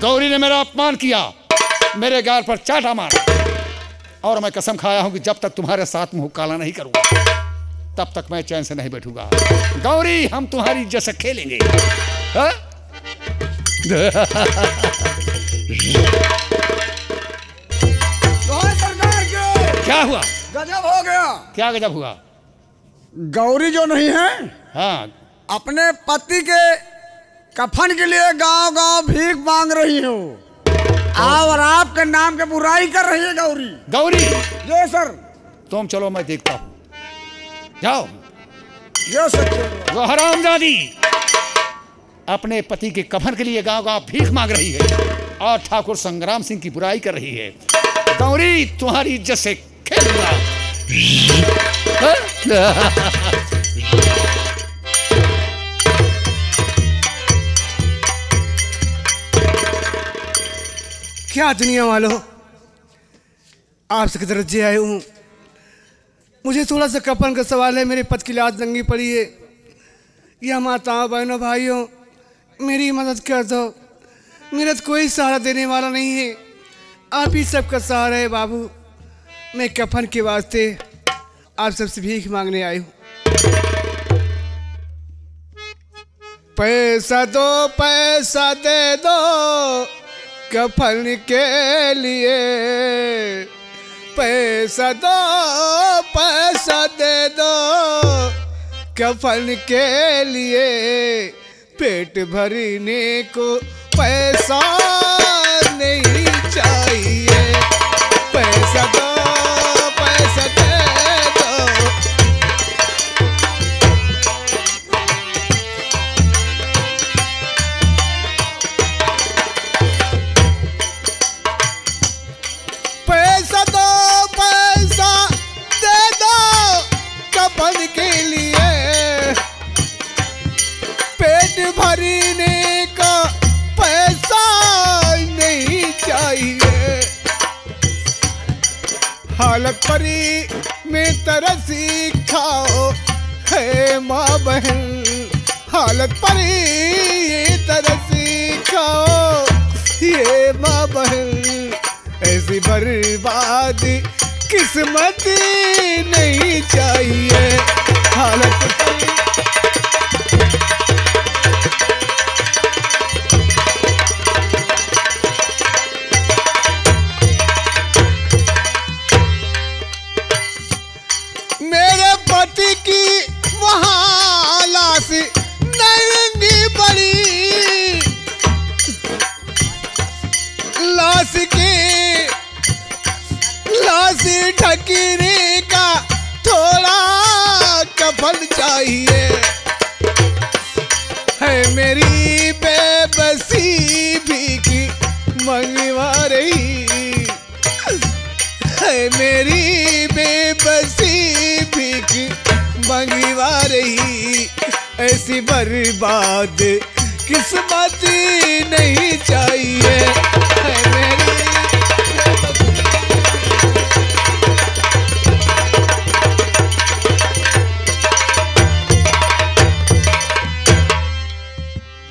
गौरी ने मेरा अपमान किया, मेरे गाल पर चाटा मारा, और मैं कसम खाया हूं कि जब तक तुम्हारे साथ मुंह काला नहीं करूंगा तब तक मैं चैन से नहीं बैठूंगा। गौरी, हम तुम्हारी इज्जत से खेलेंगे। सरकार के क्या हुआ? गजब हो गया। क्या गजब हुआ? गौरी जो नहीं है, हाँ, अपने पति के कफन के लिए गांव गांव भीख मांग रही हो और आपके नाम के बुराई कर रही है गौरी। गौरी, ये सर, तुम चलो, मैं देखता हूं। जाओ। ये सर, वो हरामजादी अपने पति के कफन के लिए गांव गांव भीख मांग रही है और ठाकुर संग्राम सिंह की बुराई कर रही है। गौरी, तुम्हारी इज्जत से खेलूंगा। क्या दुनिया वालों, आपसे की तरफ जे आए हूँ। मुझे थोड़ा सा कफन का सवाल है। मेरे पति की लाश नंगी पड़ी है। या माताओं, बहनों, भाइयों, मेरी मदद कर दो। मेरा तो कोई सहारा देने वाला नहीं है, आप ही सबका सहारा है बाबू। मैं कफन के वास्ते आप सबसे भीख मांगने आई हूँ। पैसा दो, पैसा दे दो कफन के लिए। पैसा दो, पैसा दे दो कफन के लिए। पेट भरने को पैसा नहीं चाहिए। पैसा दो, पैसा दे दो। पैसा दो, पैसा दे दो कफन के लिए। पेट भरने का पैसा नहीं चाहिए। हालत परी में तरसी खाओ है माँ बहन। हालत परी तरसी खाओ ये माँ बहन। ऐसी बर्बादी किस्मत नहीं चाहिए। हालत परी मेरे पति की वहाँ लाश नंगी पड़ी। लाश ढकने का थोड़ा कफन चाहिए। है मेरी बेबसी भीख मंगवा रही। है मेरी बेबसी भीख मंगवा रही। ऐसी बर्बाद किस्मत नहीं चाहिए। है मेरी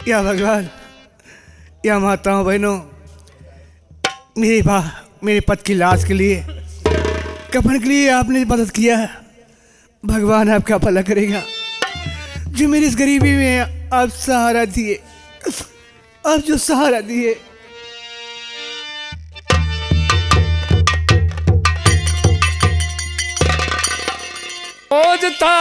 या भगवान, या माताओं, बहनों, मेरे पति की लाश के लिए, कफन के लिए आपने मदद किया है। भगवान आपका भला करेगा। जो मेरी इस गरीबी में आप सहारा दिए, आप जो सहारा दिए। खोजता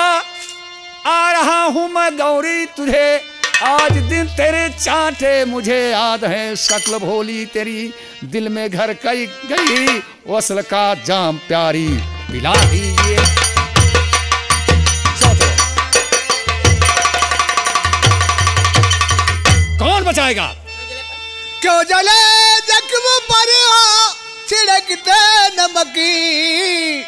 आ रहा हूं मैं गौरी तुझे। आज दिन तेरे चांटे मुझे याद है। शक्ल भोली तेरी दिल में घर कई गई। वसल का जाम प्यारी पिला दीजिए। कौन बचाएगा? क्यों जले जख्म पर हो छिड़कते नमकी।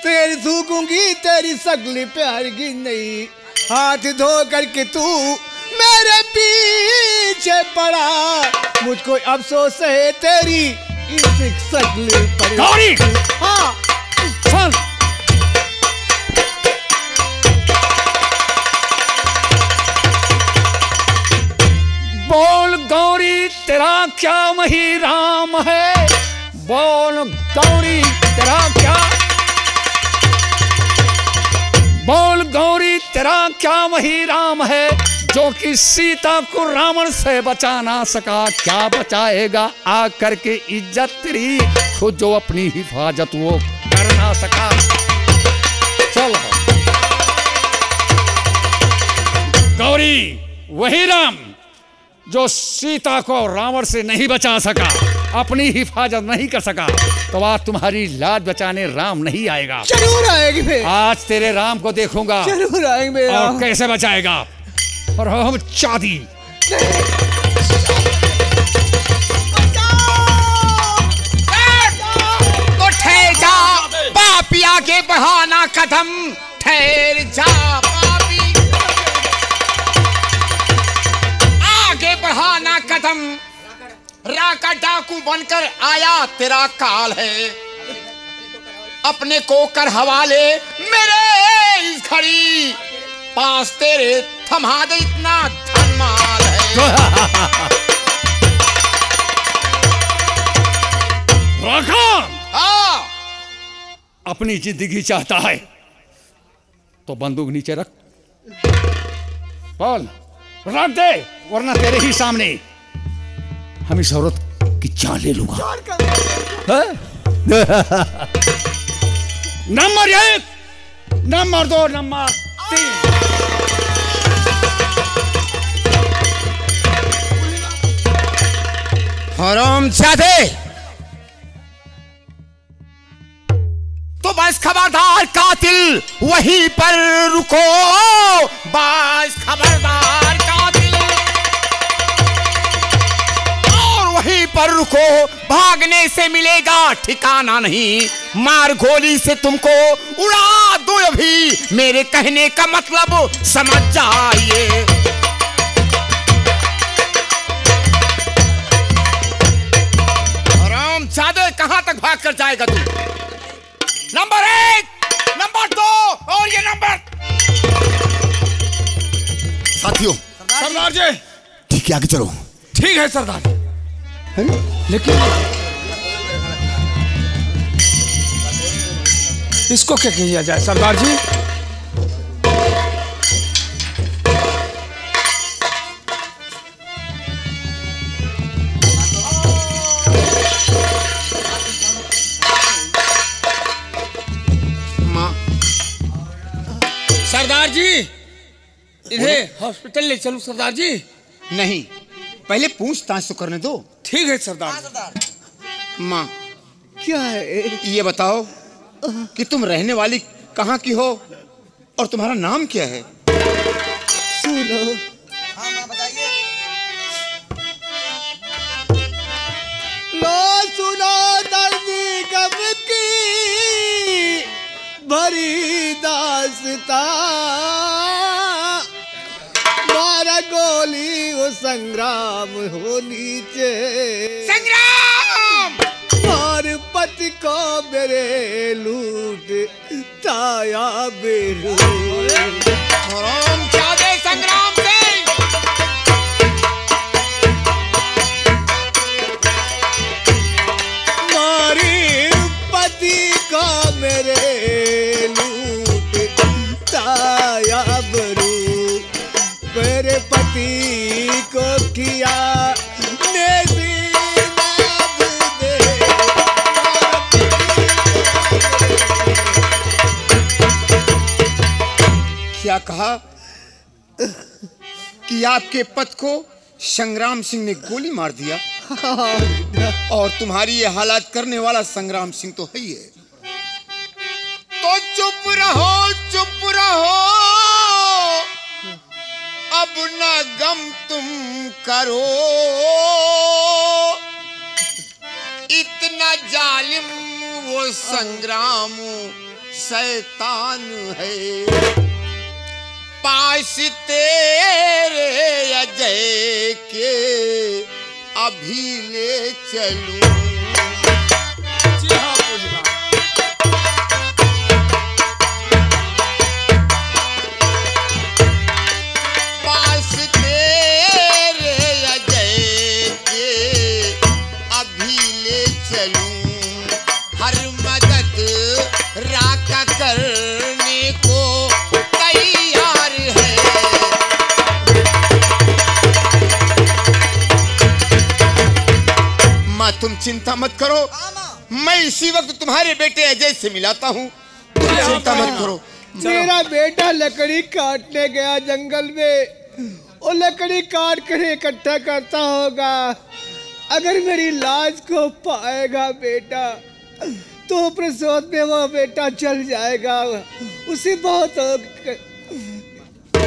तेरी सूखूंगी तेरी सगली प्यार की नहीं। हाथ धो करके तू मेरे पीछे पड़ा। मुझको अफसोस है तेरी इस सगली पर। गौरी! हाँ सुन, बोल गौरी तेरा क्या वही राम है, बोल गौरी तेरा क्या, बोल गौरी तेरा क्या वही राम है, जो कि सीता को रावण से बचा ना सका। क्या बचाएगा आकर के इज्जत तेरी, खुद जो अपनी हिफाजत वो कर ना सका। चलो गौरी वही राम जो सीता को रावण से नहीं बचा सका, अपनी हिफाजत नहीं कर सका, तो आज तुम्हारी लाज बचाने राम नहीं आएगा। जरूर आएगी फिर। आज तेरे राम को देखूंगा जरूर आएंगे और कैसे बचाएगा। और हम चादी तो ठहर जा पापिया के बहाना कदम, ठहर जा पापी आगे बढ़ाना कदम, राका डाकू बनकर आया तेरा काल है, अपने को कर हवाले मेरे इस घड़ी, पास तेरे थमा दे इतना धनमाल है। राका हाँ अपनी जिंदगी चाहता है तो बंदूक नीचे रख, बोल रख दे, वरना तेरे ही सामने हम इस औरत की जान ले लूंगा। Number 1, number 2, number 3। हरामजादे, तो बस खबरदार कातिल वहीं पर रुको, बस खबरदार कातिल और वहीं पर रुको, भागने से मिलेगा ठिकाना नहीं, मार गोली से तुमको उड़ा दो अभी, मेरे कहने का मतलब समझ जाइए। हरामजादे कहां तक भाग कर जाएगा तू? नंबर 1, नंबर 2 और ये नंबर। साथियों सरदार जी। ठीक है आगे चलो। ठीक है सरदार। लेकिन इसको क्या किया जाए सरदार जी? सरदार जी इन्हें हॉस्पिटल ले चलो सरदार जी। नहीं, पहले पूछताछ तो करने दो। ठीक है सरदार। माँ क्या है? ये बताओ कि तुम रहने वाली कहाँ की हो और तुम्हारा नाम क्या है? सुनो। हाँ माँ बताइए। लो सुनो दर्दी कब की भरी दास्तां, मारा गोली वो संग्राम हो नीचे, संग्राम और पति को मेरे लूट ताया बेरू। हरामजादे संग्राम से मारी पति को मेरे लूट ताया बेरू, मेरे पति को किया क्या कहा कि आपके पति को संग्राम सिंह ने गोली मार दिया और तुम्हारी ये हालात करने वाला संग्राम सिंह तो है ही है। तो चुप रहो, चुप रहो, अब न गम तुम करो, इतना जालिम वो संग्राम शैतान है, पास तेरे अजय के अभी ले चलूं। जी हाँ पूर्णिमा। पास तेरे अजय माँ तुम चिंता मत करो, मैं इसी वक्त तुम्हारे बेटे अजय से मिलाता हूँ, तुम चिंता मत करो। मेरा बेटा लकड़ी काटने गया जंगल में, और लकड़ी काट कर इकट्ठा करता होगा। अगर मेरी लाश को पाएगा बेटा तो प्रसव में वो बेटा चल जाएगा, उसे बहुत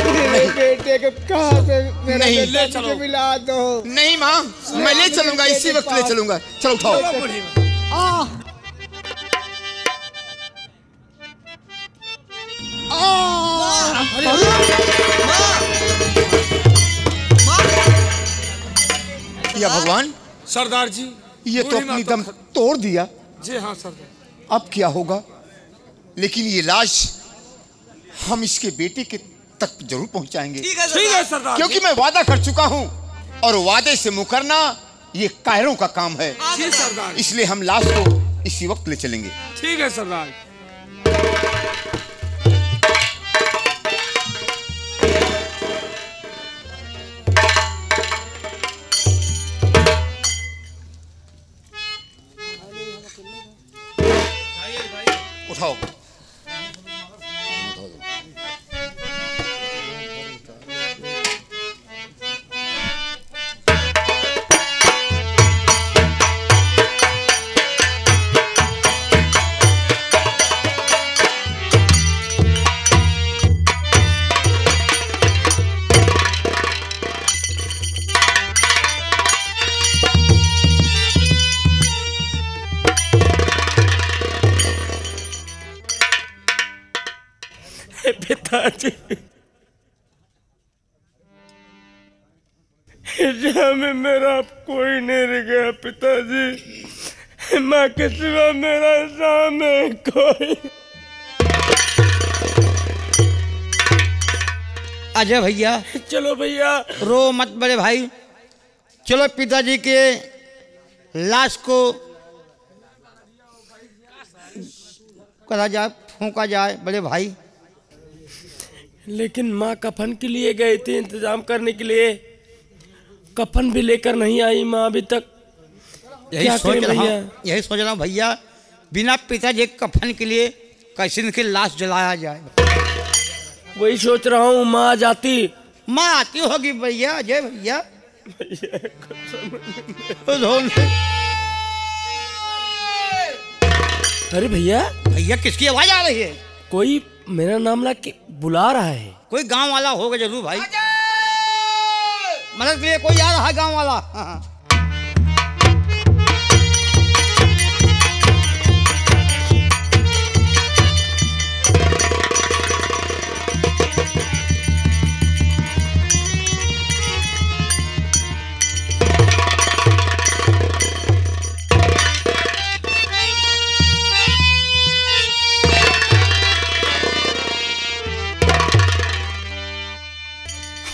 मेरे बेटे को कहाँ से मेरा बेटा मुझे मिला दो। नहीं माँ, मैं ले चलूंगा, इसी वक्त ले चलूंगा। चलो उठाओ। या भगवान सरदार जी, ये तो अपनी दम तोड़ दिया। जी हाँ सरदार। अब क्या होगा? लेकिन ये लाश हम इसके बेटे के तक जरूर पहुंचाएंगे। ठीक है सरदार, क्योंकि मैं वादा कर चुका हूं और वादे से मुकरना ये कायरों का काम है। जी सरदार। इसलिए हम लाश को इसी वक्त ले चलेंगे। ठीक है सरदार। उठाओ। पिताजी, जहाँ में मेरा कोई नहीं रह गया पिताजी, माँ के सिवा मेरा सामने कोई। अजय भैया, चलो भैया, रो मत बड़े भाई, चलो पिताजी के लाश को करा जाए, फूंका जाए बड़े भाई। लेकिन माँ कफन के लिए गए थे इंतजाम करने के लिए, कफन भी लेकर नहीं आई माँ अभी तक। यही सोच रहा हूँ भैया, बिना पिताजी के कफन के लिए कैसे इनकी लाश जलाया जाए। वही सोच रहा हूँ, माँ जाती। माँ आती होगी भैया, अजय भैया। अरे भैया, भैया किसकी आवाज आ रही है? कोई मेरा नाम ला के बुला रहा है। कोई गांव वाला होगा जरूर भाई, मदद के लिए कोई आ रहा है गांव वाला। हाँ।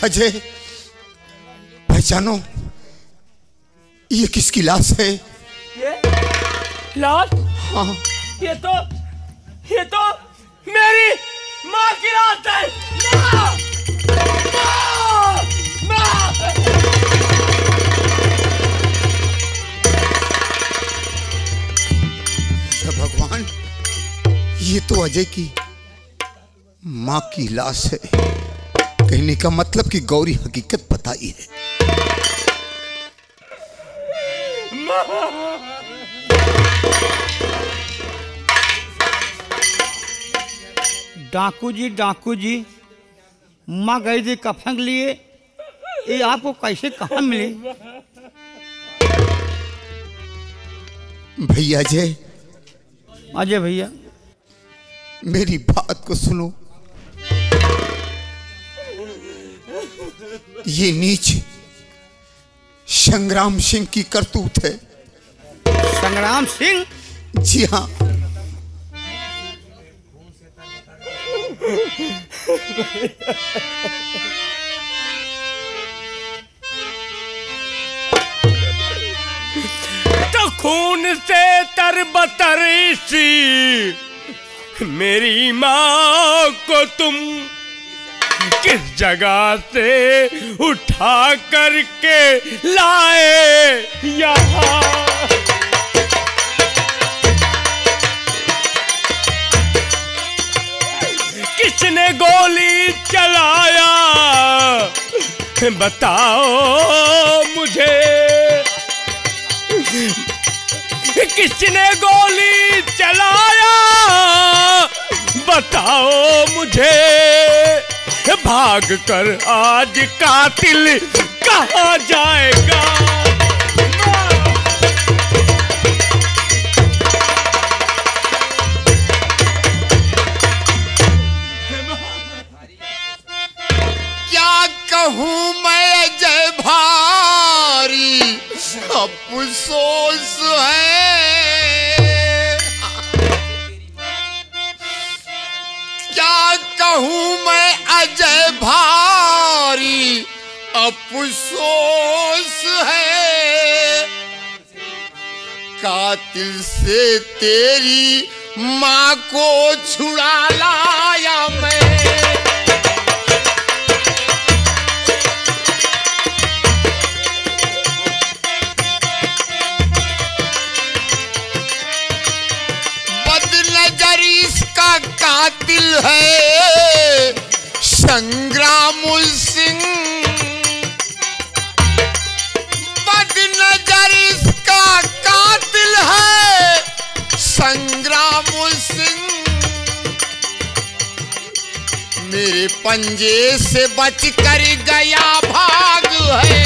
अजय, पहचानो ये किसकी लाश है? ये लाश? हाँ। ये तो मेरी माँ की लाश है। माँ! माँ! माँ! भगवान, ये तो अजय की माँ की लाश है। कहने का मतलब कि गौरी हकीकत बताई है। डाकू जी, माँ गई थी कफन के लिए, ये आपको कैसे कहाँ मिले? भैया अजय भैया, मेरी बात को सुनो। ये नीच संग्राम सिंह की करतूत है। संग्राम सिंह? जी हाँ। तो खून से तरबतर सी मेरी माँ को तुम किस जगह से उठा करके लाए यहाँ? किसने गोली चलाया बताओ मुझे, किसने गोली चलाया बताओ मुझे, भाग कर आज कातिल कहाँ जाएगा। क्या कहूँ मैं अजय भारी अफसोस है, क्या कहूँ मैं अजय भारी अफसोस है, कातिल से तेरी माँ को छुड़ा लाया मैं। इसका कातिल है संग्राम सिंह, बदनजर इसका कातिल है संग्राम सिंह, मेरे पंजे से बच कर गया भाग है।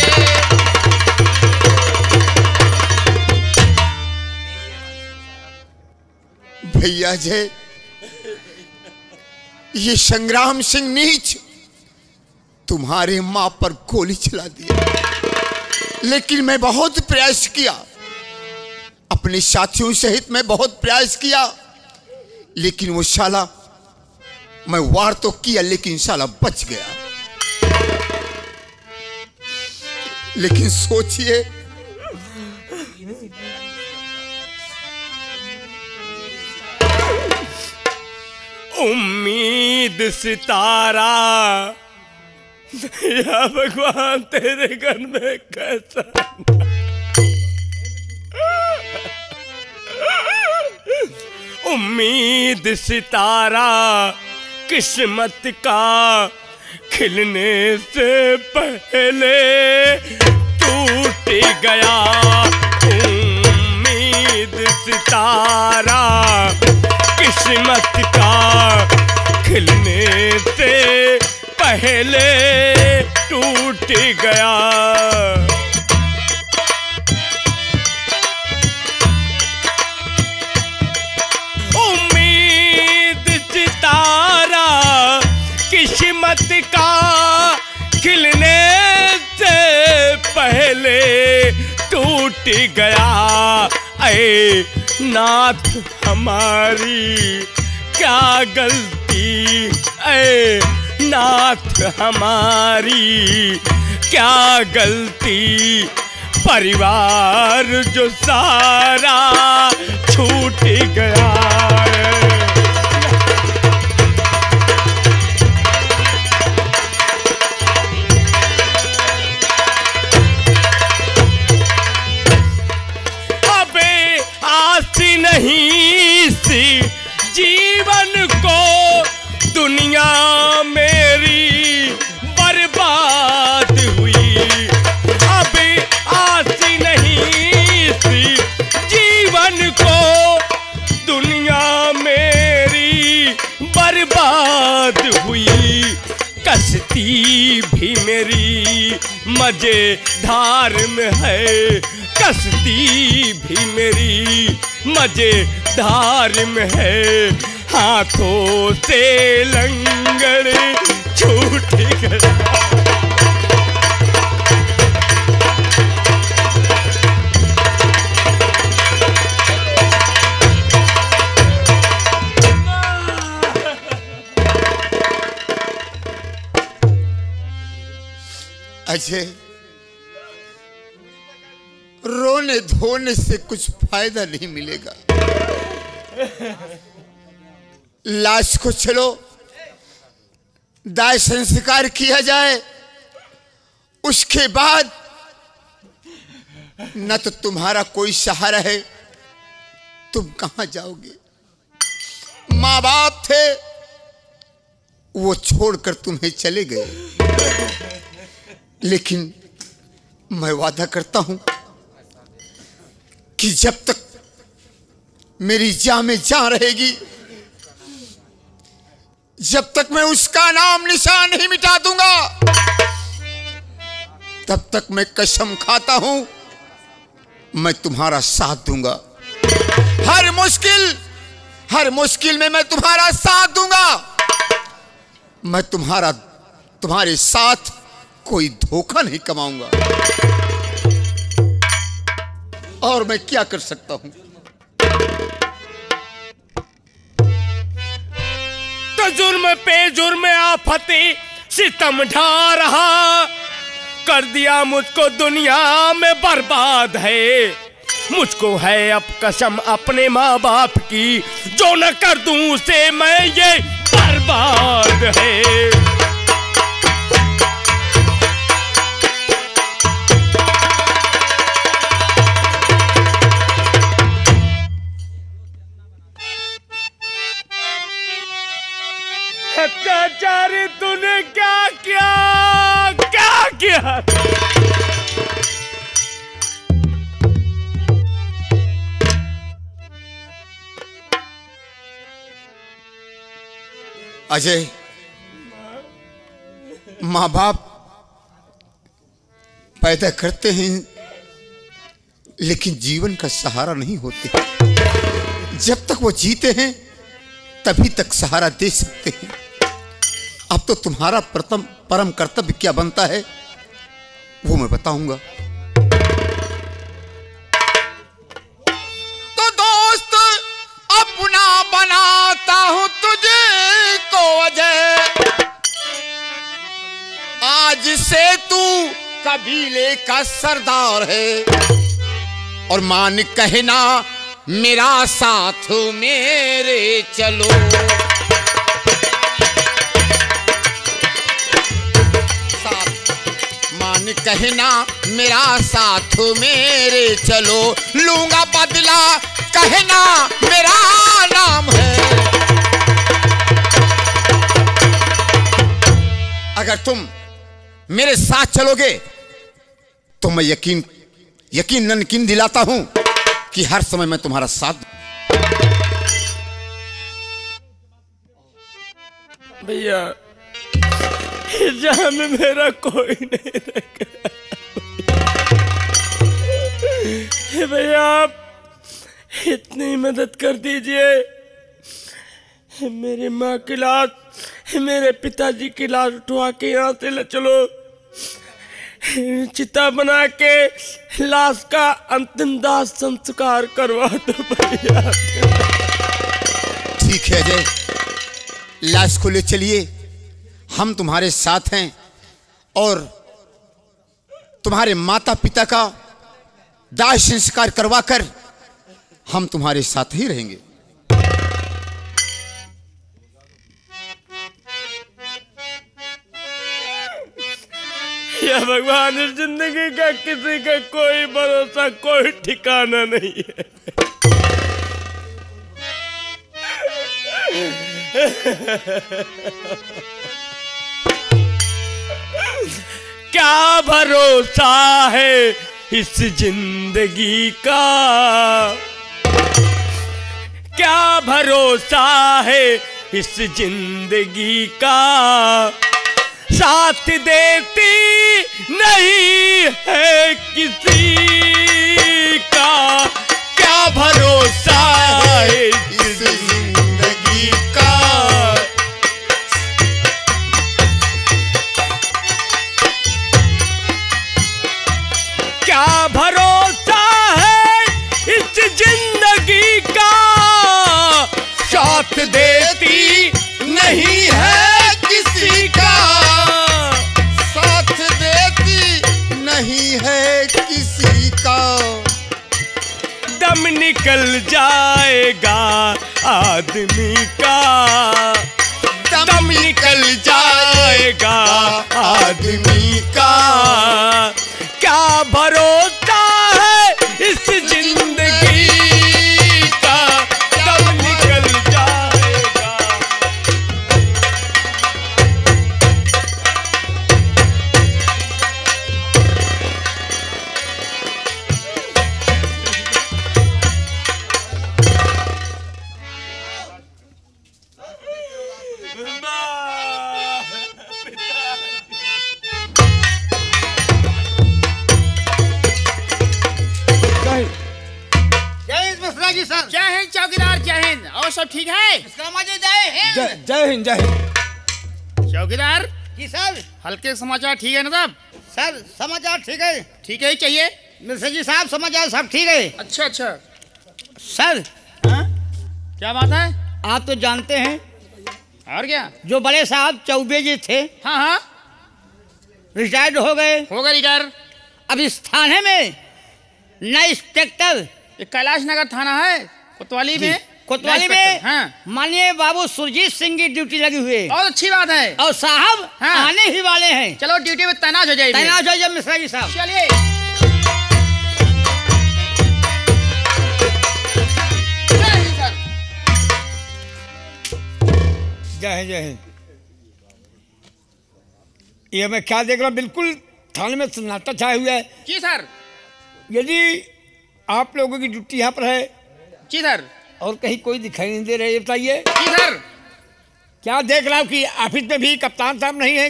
भैया जय, ये संग्राम सिंह नीच तुम्हारे मां पर गोली चला दिया, लेकिन मैं बहुत प्रयास किया, अपने साथियों सहित मैं बहुत प्रयास किया, लेकिन वो साला, मैं वार तो किया लेकिन साला बच गया। लेकिन सोचिए, उम्मीद सितारा या भगवान तेरे घर में कैसा, उम्मीद सितारा किस्मत का खिलने से पहले टूट गया, उम्मीद सितारा किस्मत का खिलने से पहले टूट गया। उम्मीद सितारा किस्मत का खिलने से पहले टूट गया। ऐ नाथ हमारी क्या गलती, ऐ नाथ हमारी क्या गलती, परिवार जो सारा छूट गया। अबे आस नहीं सी जीवन को, दुनिया मेरी बर्बाद हुई। अब आस नहीं सी जीवन को, दुनिया मेरी बर्बाद हुई। कश्ती भी मेरी मजेदार में है, कश्ती भी मेरी मजेदार में है। हाथों से लंगर छूट गया। अजय, रोने धोने से कुछ फायदा नहीं मिलेगा। लाश को चलो दाह संस्कार किया जाए, उसके बाद न तो तुम्हारा कोई सहारा है, तुम कहां जाओगे। माँ बाप थे, वो छोड़कर तुम्हें चले गए, लेकिन मैं वादा करता हूं कि जब तक मेरी जान में जान रहेगी, जब तक मैं उसका नाम निशान नहीं मिटा दूंगा, तब तक मैं कसम खाता हूं मैं तुम्हारा साथ दूंगा। हर मुश्किल में मैं तुम्हारा साथ दूंगा। मैं तुम्हारे साथ कोई धोखा नहीं कमाऊंगा। और मैं क्या कर सकता हूं? तो जुर्म पे जुर्म आफते सितम ढा रहा, कर दिया मुझको दुनिया में बर्बाद है। मुझको है अब कसम अपने माँ बाप की, जो न कर दूं उसे मैं ये बर्बाद है। अत्याचारी तूने क्या किया, क्या किया? अजय, माँ बाप पैदा करते हैं लेकिन जीवन का सहारा नहीं होते। जब तक वो जीते हैं तभी तक सहारा दे सकते हैं। अब तो तुम्हारा परम कर्तव्य क्या बनता है वो मैं बताऊंगा। तो दोस्त अपना बनाता हूं तुझे को अजय, आज से तू कबीले का सरदार है। और मान कहना मेरा साथ मेरे चलो। मान कहना मेरा साथ मेरे चलो, लूंगा बदला कहना मेरा नाम है। अगर तुम मेरे साथ चलोगे तो मैं यकीन दिलाता हूं कि हर समय मैं तुम्हारा साथ। भैया जहां में मेरा कोई नहीं रखा, भैया आप इतनी मदद कर दीजिए। मेरी माँ की लाश, मेरे पिताजी की लाश उठवा के यहाँ से ले चलो, चिता बना के लाश का अंतिम दाह संस्कार करवा दो भैया। ठीक है अजय, लाश को ले चलिए, हम तुम्हारे साथ हैं और तुम्हारे माता पिता का दाह संस्कार करवाकर हम तुम्हारे साथ ही रहेंगे। या भगवान, इस जिंदगी का किसी का कोई भरोसा, कोई ठिकाना नहीं है। क्या भरोसा है इस जिंदगी का, क्या भरोसा है इस जिंदगी का, साथ देती नहीं है किसी का। क्या भरोसा है इस जिंदगी का, क्या भरोसा है इस जिंदगी का, साथ देती नहीं है किसी का, साथ देती नहीं है किसी का। दम निकल जाएगा आदमी का, दम निकल जाएगा आदमी का। क्या भरोसा है इस जिंदगी का, दम निकल जाएगा। मिश्रा जी सर। जय हिंद चौकीदार, जय हिंद। और सब ठीक है? जय हिंद। जय हिंद जय हिंद। चौकीदार जी सर। हल्के समाचार ठीक है ना साहब? सर समाचार ठीक है। ठीक है ही चाहिए। मिश्रा जी साहब समाचार सब ठीक है। अच्छा अच्छा। सर क्या बात है? आप तो जानते हैं और क्या? जो बड़े साहब चौबे जी थे, हाँ हाँ, रिटायर्ड हो गए। रिटायर। अब इस थाने में नया इंस्पेक्टर, ये कैलाश नगर थाना है कोतवाली में। कोतवाली में हाँ। माननीय बाबू सुरजीत सिंह की ड्यूटी लगी हुई है। बहुत अच्छी बात है। और साहब हाँ। आने ही वाले हैं। चलो ड्यूटी में तैनात हो जाइए। तैनात हो जाइए मिश्रा जी साहब। चलिए। जय हिंद जय हिंद। ये मैं क्या देख रहा हूँ, बिल्कुल थाने में सन्नाटा छाया हुआ है। जी सर। यदि आप लोगों की ड्यूटी यहाँ पर है जी सर। और कहीं कोई दिखाई नहीं दे रहा है, ये बताइए जी सर। क्या देख रहा हूँ कि ऑफिस में भी कप्तान साहब नहीं है?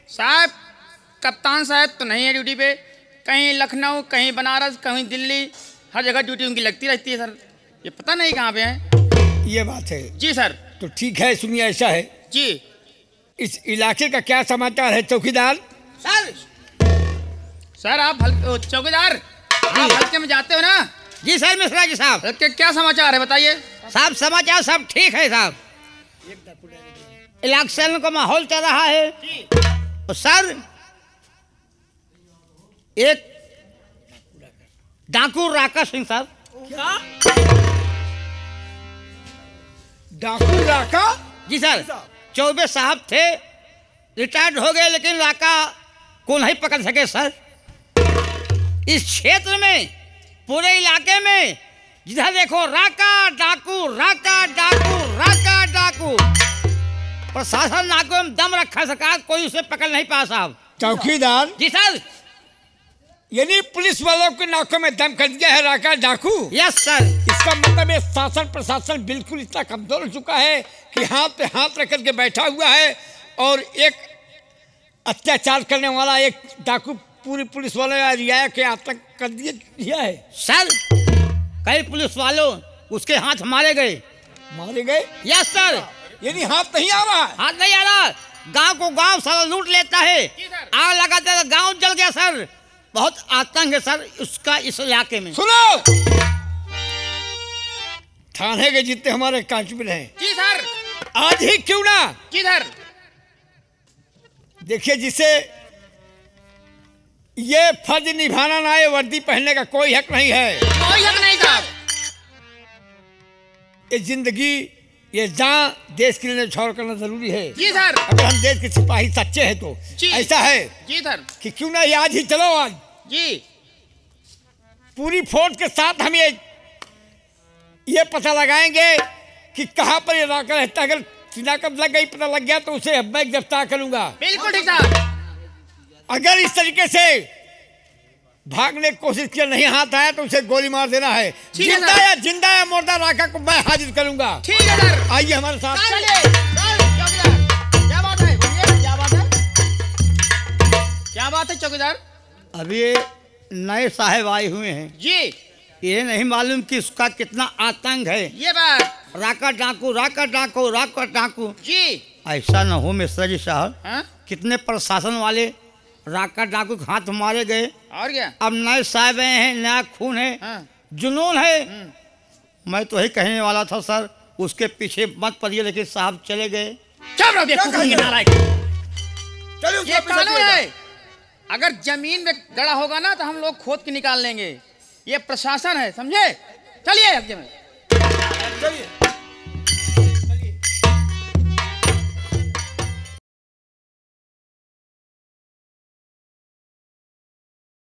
साहब कप्तान साहब तो नहीं है ड्यूटी पे। कहीं लखनऊ, कहीं बनारस, कहीं दिल्ली, हर जगह ड्यूटी उनकी लगती रहती है सर। ये पता नहीं कहाँ पे है। ये बात है। जी सर। तो ठीक है, सुनिए ऐसा है, जी। इस इलाके का क्या समाचार है चौकीदार? सर आप चौकीदार आप हल्के में जाते हो ना? जी सर मिश्रा जी साहब। हल्के क्या समाचार है बताइए? साहब समाचार सब ठीक है साहब। इलेक्शन का माहौल चल रहा है। तो सर एक डाकू राका सिंह साहब। डाकू राका? जी सर। चौबे साहब थे, रिटायर्ड हो गए, लेकिन राका को नहीं पकड़ सके सर। इस क्षेत्र में, पूरे इलाके में जिधर देखो राका डाकू, राका डाकू, राका डाकू। प्रशासन नाकों में दम रखा, सरकार कोई उसे पकड़ नहीं पा साहब। चौकीदार जी सर। यानी पुलिस वालों के नाकों में दम कर दिया है राका डाकू? Yes sir. इसका मतलब है शासन प्रशासन बिल्कुल इतना कमजोर हो चुका है कि हाथ पे हाथ रख करके बैठा हुआ है और एक अत्याचार करने वाला एक डाकू पूरी पुलिस वालों या रियाया के आतंक कर दिया है। सर कई पुलिस वालों उसके हाथ मारे गए। मारे गए? Yes sir. यानी हाथ नहीं आ रहा? हाथ नहीं आ रहा। गांव को गांव सारा लूट लेता है। आग लगाते तो गांव जल गया सर। बहुत आतंक है सर उसका इस इलाके में। सुनो, थाने के जितने हमारे कांस्टेबल हैं, जी सर। आज ही क्यों ना, जी सर। देखिए जिसे ये फर्ज निभाना ना, ये वर्दी पहनने का कोई हक नहीं है। कोई हक नहीं साहब। ये जिंदगी, ये जान देश के लिए न्यौछावर करना जरूरी है। जी सर। अगर हम देश के सिपाही सच्चे हैं तो जी। ऐसा है जी सर। कि क्यों ना ये आज ही चलो, आज जी पूरी फोर्स के साथ हम ये पता लगाएंगे कि कहाँ पर ये राका रहता है। अगर शिनाख्त लग गई, पता लग गया तो उसे मैं गिरफ्तार करूंगा। बिल्कुल ठीक साहब। अगर इस तरीके से भागने की कोशिश किया, नहीं हाथ आया तो उसे गोली मार देना है। ठीक है जिंदा या मुर्दा राका को मैं हाजिर करूंगा। ठीक है सर। आइए हमारे साथ। चलिए। चौकीदार क्या बात है? बोलिए क्या बात है? क्या बात है चौकीदार? अभी ये नए साहब आए हुए हैं। जी। ये नहीं मालूम कि उसका कितना आतंक है। ये बात। राका डाकू, राका डाकू, राका डाकू। जी। ऐसा न हो मिश्रा जी साहब, हाँ? कितने प्रशासन वाले राका डाकू के हाथ मारे गए। और क्या? अब नए साहब आए हैं, नया खून है, हाँ। जुनून है। मैं तो यही कहने वाला था सर, उसके पीछे मत पड़िए, लेकिन साहब चले गए। चुप रहो बेवकूफ नालायक। ये कानून है। अगर जमीन में गड़ा होगा ना तो हम लोग खोद के निकाल लेंगे। ये प्रशासन है, समझे? चलिए। चलिए।